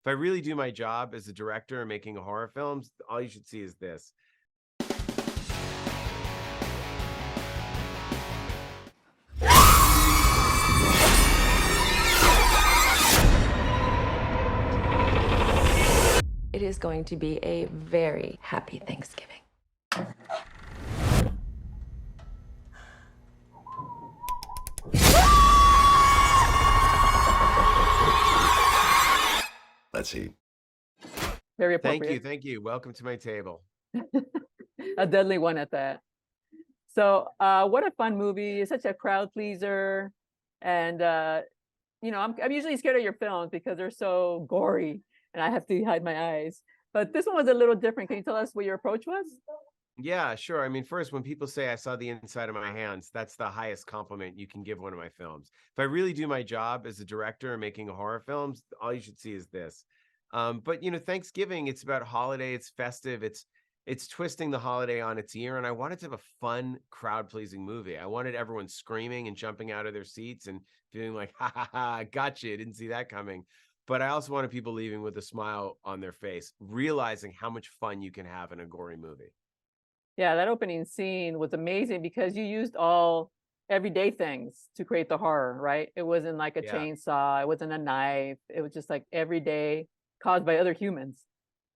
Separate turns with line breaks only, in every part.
If I really do my job as a director and making horror films, all you should see is this.
It is going to be a very happy Thanksgiving.
Let's see.
Very
Thank you.
appropriate.
Thank you. Welcome to my table.
A deadly one at that. So, what a fun movie! It's such a crowd pleaser, and I'm usually scared of your films because they're so gory, and I have to hide my eyes. But this one was a little different. Can you tell us what your approach was?
Yeah, sure. I mean, first, when people say I saw the inside of my hands, that's the highest compliment you can give one of my films. If I really do my job as a director and making horror films, all you should see is this. But Thanksgiving, it's about holiday, it's festive, it's twisting the holiday on its ear, and I wanted to have a fun, crowd-pleasing movie. I wanted everyone screaming and jumping out of their seats and feeling like, ha ha ha, gotcha, didn't see that coming. But I also wanted people leaving with a smile on their face, realizing how much fun you can have in a gory movie.
Yeah, that opening scene was amazing because you used all everyday things to create the horror, right? It wasn't like a
Yeah.
chainsaw, it wasn't a knife, it was just like everyday caused by other humans.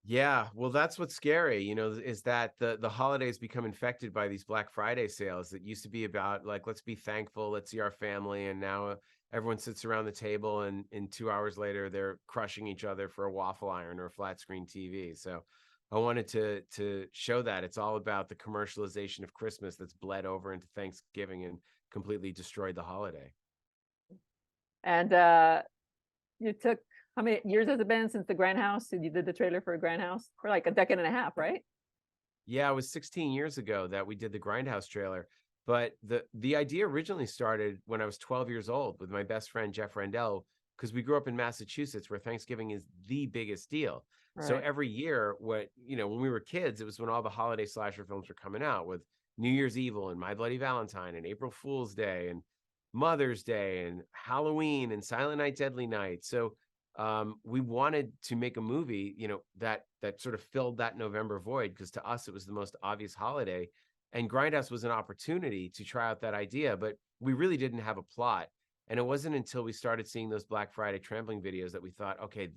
Yeah, well, that's what's scary, is that the holidays become infected by these Black Friday sales that used to be about like, let's be thankful, let's see our family, and now everyone sits around the table and 2 hours later they're crushing each other for a waffle iron or a flat screen TV. So I wanted to show that it's all about the commercialization of Christmas that's bled over into Thanksgiving and completely destroyed the holiday.
And you took how many years has it been since the Grindhouse? You did the trailer for a Grindhouse for like a decade and a half, right?
Yeah, it was 16 years ago that we did the Grindhouse trailer. But the idea originally started when I was 12 years old with my best friend Jeff Randell, because we grew up in Massachusetts where Thanksgiving is the biggest deal. So
Right.
every year, when we were kids, it was when all the holiday slasher films were coming out with New Year's Evil and My Bloody Valentine and April Fool's Day and Mother's Day and Halloween and Silent Night, Deadly Night. So we wanted to make a movie, that sort of filled that November void, because to us it was the most obvious holiday, and Grindhouse was an opportunity to try out that idea, but we really didn't have a plot. And it wasn't until we started seeing those Black Friday trampling videos that we thought, okay,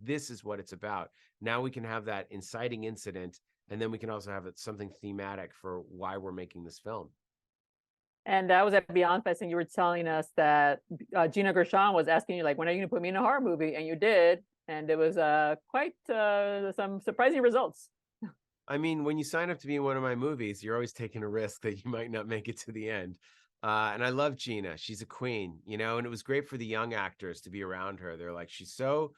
this is what it's about. Now we can have that inciting incident, and then we can also have something thematic for why we're making this film.
And I was at Beyond Fest, and you were telling us that Gina Gershon was asking you, like, when are you going to put me in a horror movie? And you did. And it was quite some surprising results.
I mean, when you sign up to be in one of my movies, you're always taking a risk that you might not make it to the end. And I love Gina. She's a queen, and it was great for the young actors to be around her. They're like, she's so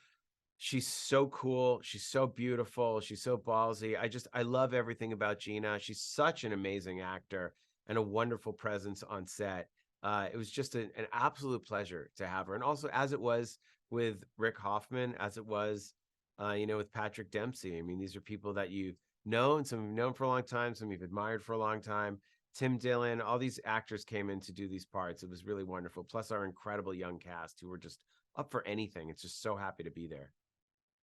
cool. She's so beautiful. She's so ballsy. I love everything about Gina. She's such an amazing actor and a wonderful presence on set. It was just an absolute pleasure to have her. And also, as it was with Rick Hoffman, as it was, with Patrick Dempsey. I mean, these are people that you've known, some you've known for a long time, some you've admired for a long time. Tim Dillon, all these actors came in to do these parts. It was really wonderful. Plus our incredible young cast who were just up for anything. It's just so happy to be there.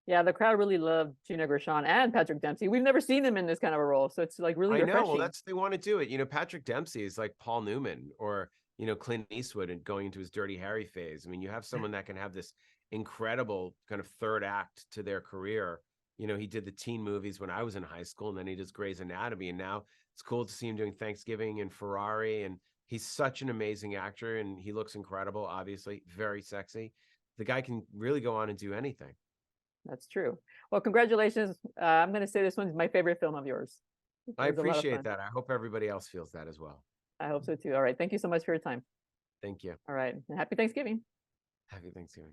Yeah, the crowd really loved Gina Gershon and Patrick Dempsey. We've never seen them in this kind of a role, so it's like really
I know. Well,
refreshing.
they want to do it. Patrick Dempsey is like Paul Newman or, Clint Eastwood and going into his Dirty Harry phase. I mean, you have someone that can have this incredible kind of third act to their career. He did the teen movies when I was in high school, and then he does Grey's Anatomy. And now it's cool to see him doing Thanksgiving and Ferrari. And he's such an amazing actor, and he looks incredible, obviously, very sexy. The guy can really go on and do anything.
That's true. Well, congratulations. I'm going to say this one's my favorite film of yours. It
I
was a lot of
appreciate
fun.
that. I hope everybody else feels that as well.
I hope so too. All right. Thank you so much for your time.
Thank you.
All right. And happy Thanksgiving.
Happy Thanksgiving.